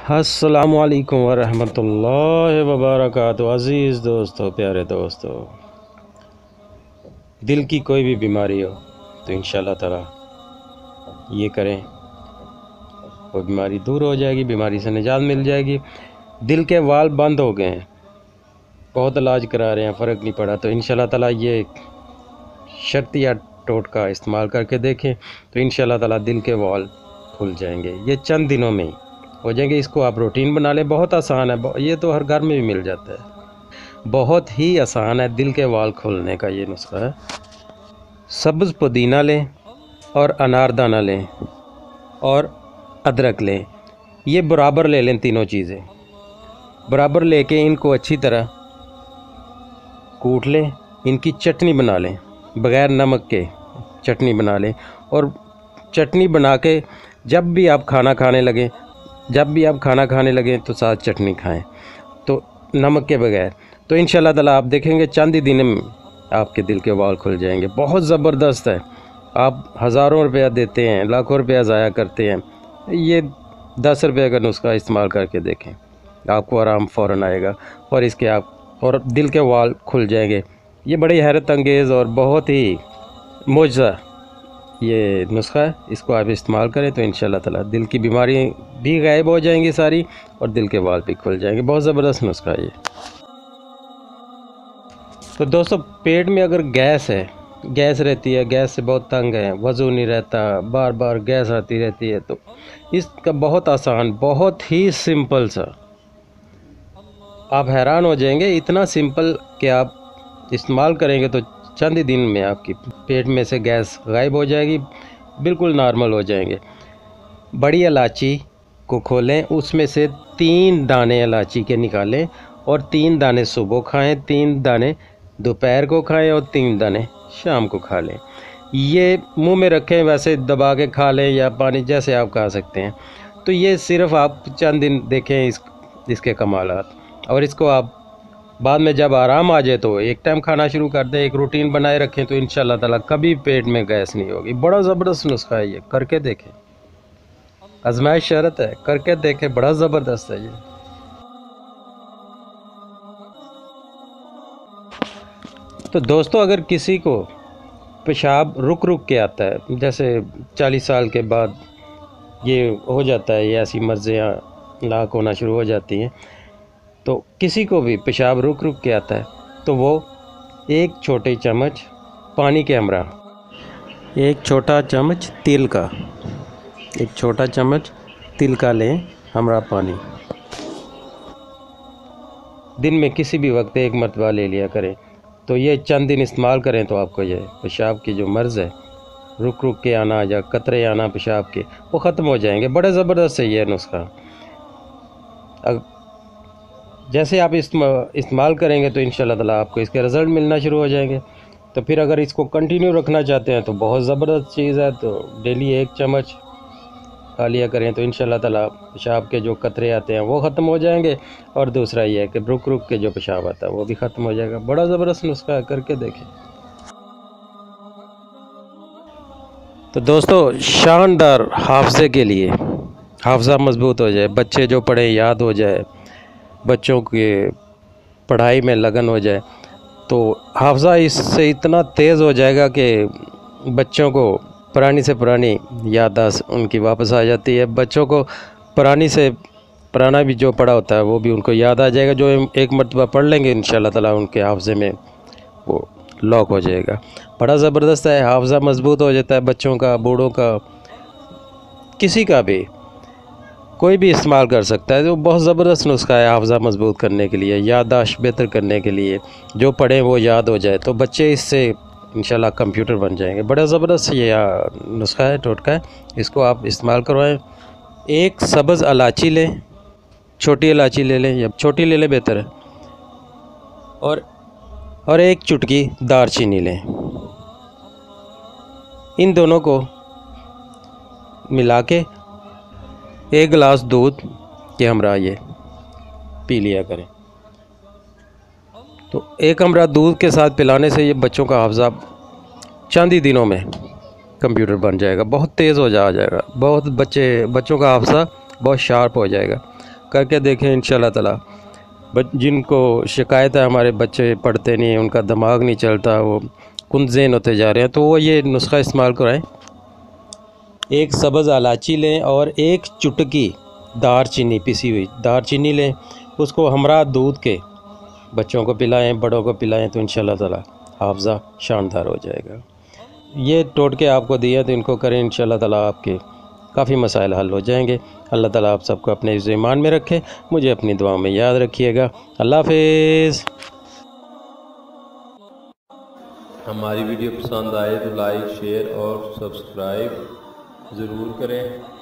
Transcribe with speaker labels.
Speaker 1: अस्सलामु अलैकुम वरहमतुल्लाहि वबरकातुहू। अज़ीज़ दोस्तों, प्यारे दोस्तों, दिल की कोई भी बीमारी हो तो इंशाअल्लाह ताला ये करें, वो बीमारी दूर हो जाएगी, बीमारी से निजात मिल जाएगी। दिल के वाल बंद हो गए हैं, बहुत इलाज करा रहे हैं, फ़र्क नहीं पड़ा, तो इंशाअल्लाह ताला ये शक्ति या टोटका इस्तेमाल करके देखें तो इंशाअल्लाह ताला दिल के वाल खुल जाएंगे। ये चंद दिनों में ही हो जाएंगे। इसको आप रूटीन बना लें, बहुत आसान है, ये तो हर घर में भी मिल जाता है, बहुत ही आसान है दिल के वाल खोलने का ये नुस्खा है। सब्ज़ पुदीना लें और अनारदाना लें और अदरक लें, ये बराबर ले लें, तीनों चीज़ें बराबर लेके इनको अच्छी तरह कूट लें, इनकी चटनी बना लें, बग़ैर नमक के चटनी बना लें। और चटनी बना के जब भी आप खाना खाने लगें तो साथ चटनी खाएं, तो नमक के बगैर, तो इंशाअल्लाह ताला आप देखेंगे चंद ही दिन में आपके दिल के वाल खुल जाएंगे। बहुत ज़बरदस्त है। आप हज़ारों रुपया देते हैं, लाखों रुपया ज़ाया करते हैं, ये 10 रुपये का नुस्खा इस्तेमाल करके देखें, आपको आराम फ़ौरन आएगा और इसके आप और दिल के वाल खुल जाएंगे। ये बड़ी हैरत अंगेज़ और बहुत ही मुअज्ज़ा ये नुस्खा है। इसको आप इस्तेमाल करें तो इंशाअल्लाह ताला दिल की बीमारी भी गायब हो जाएंगी सारी और दिल के वाल भी खुल जाएंगे। बहुत ज़बरदस्त नुस्खा है ये। तो दोस्तों, पेट में अगर गैस है, गैस रहती है, गैस से बहुत तंग है, वज़ू नहीं रहता, बार बार गैस आती रहती है, तो इसका बहुत आसान, बहुत ही सिंपल सा, आप हैरान हो जाएंगे, इतना सिंपल कि आप इस्तेमाल करेंगे तो चंद ही दिन में आपकी पेट में से गैस गायब हो जाएगी, बिल्कुल नॉर्मल हो जाएंगे। बड़ी इलायची को खोलें, उसमें से 3 दाने इलायची के निकालें और 3 दाने सुबह खाएं, 3 दाने दोपहर को खाएं और 3 दाने शाम को खा लें। ये मुंह में रखें, वैसे दबा के खा लें या पानी, जैसे आप खा सकते हैं। तो ये सिर्फ आप चंद दिन देखें इसके कमालात, और इसको आप बाद में जब आराम आ जाए तो एक टाइम खाना शुरू कर दें, एक रूटीन बनाए रखें, तो इंशाअल्लाह ताला कभी पेट में गैस नहीं होगी। बड़ा ज़बरदस्त नुस्खा है ये, करके देखें, आजमाइश शरत है, करके देखें, बड़ा ज़बरदस्त है ये। तो दोस्तों, अगर किसी को पेशाब रुक रुक के आता है, जैसे 40 साल के बाद ये हो जाता है, ये ऐसी मर्ज़ियाँ लाक होना शुरू हो जाती हैं, तो किसी को भी पेशाब रुक रुक के आता है तो वो 1 छोटे चम्मच पानी के हमरा, 1 छोटा चम्मच तिल का, 1 छोटा चम्मच तिल का लें हमरा पानी, दिन में किसी भी वक्त 1 मरतबा ले लिया करें। तो ये चंद दिन इस्तेमाल करें तो आपको ये पेशाब की जो मर्ज़ है, रुक रुक के आना या कतरे आना पेशाब के, वो ख़त्म हो जाएंगे। बड़ा ज़बरदस्त है ये नुस्खा। जैसे आप इस्तेमाल करेंगे तो इंशाअल्लाह ताला आपको इसके रिज़ल्ट मिलना शुरू हो जाएंगे। तो फिर अगर इसको कंटिन्यू रखना चाहते हैं तो बहुत ज़बरदस्त चीज़ है, तो डेली 1 चम्मच खा लिया करें तो इंशाअल्लाह ताला पेशाब के जो कतरे आते हैं वो ख़त्म हो जाएंगे, और दूसरा ये है कि रुक रुक के जो पेशाब आता है वो भी ख़त्म हो जाएगा। बड़ा ज़बरदस्त नुस्खा है, करके देखें। तो दोस्तों, शानदार हाफ़ज़े के लिए, हाफ़ज़ा मज़बूत हो जाए, बच्चे जो पढ़ें याद हो जाए, बच्चों के पढ़ाई में लगन हो जाए, तो हाफ़ज़ा इससे इतना तेज़ हो जाएगा कि बच्चों को पुरानी से पुरानी याददाश्त उनकी वापस आ जाती है। बच्चों को पुराना भी जो पढ़ा होता है वो भी उनको याद आ जाएगा। जो 1 मरतबा पढ़ लेंगे इंशाअल्लाह ताला उनके हाफ़ज़े में वो लॉक हो जाएगा। बड़ा ज़बरदस्त है, हाफ़ज़ा मज़बूत हो जाता है बच्चों का, बूढ़ों का, किसी का भी, कोई भी इस्तेमाल कर सकता है। तो बहुत ज़बरदस्त नुस्खा है हाफ़ज़ा मज़बूत करने के लिए, याददाश्त बेहतर करने के लिए, जो पढ़ें वो याद हो जाए, तो बच्चे इससे इंशाल्लाह कंप्यूटर बन जाएंगे। बड़ा ज़बरदस्त ये नुस्खा है, टोटका है, इसको आप इस्तेमाल करवाएं। 1 सब्ज़ इलायची लें, छोटी इलायची ले लें या छोटी ले लें, बेहतर है, और 1 चुटकी दालचीनी लें। इन दोनों को मिला के 1 गिलास दूध के हमरा ये पी लिया करें। तो 1 हमरा दूध के साथ पिलाने से ये बच्चों का हाफ़ज़ा चंद ही दिनों में कंप्यूटर बन जाएगा, बहुत तेज़ हो जाएगा, बहुत बच्चों का हाफ़ज़ा बहुत शार्प हो जाएगा। करके देखें इंशाल्लाह ताला। जिनको शिकायत है हमारे बच्चे पढ़ते नहीं हैं, उनका दिमाग नहीं चलता, वो कुंज़ेन होते जा रहे हैं, तो वो ये नुस्खा इस्तेमाल कराएं। एक सब्ज़ इलायची लें और एक चुटकी दारचीनी, पिसी हुई दारचीनी लें, उसको हमरा दूध के बच्चों को पिलाएं, बड़ों को पिलाएं, तो इंशाल्लाह ताला हाफ़ज़ा शानदार हो जाएगा। ये टोटके आपको दिए तो इनको करें, इंशाल्लाह ताला आपके काफ़ी मसाइल हल हो जाएंगे। अल्लाह ताला आप सबको अपने ईमान में रखे, मुझे अपनी दुआओं में याद रखिएगा। अल्लाह हाफ़िज़।
Speaker 2: हमारी वीडियो पसंद आए तो लाइक, शेयर और सब्सक्राइब ज़रूर करें।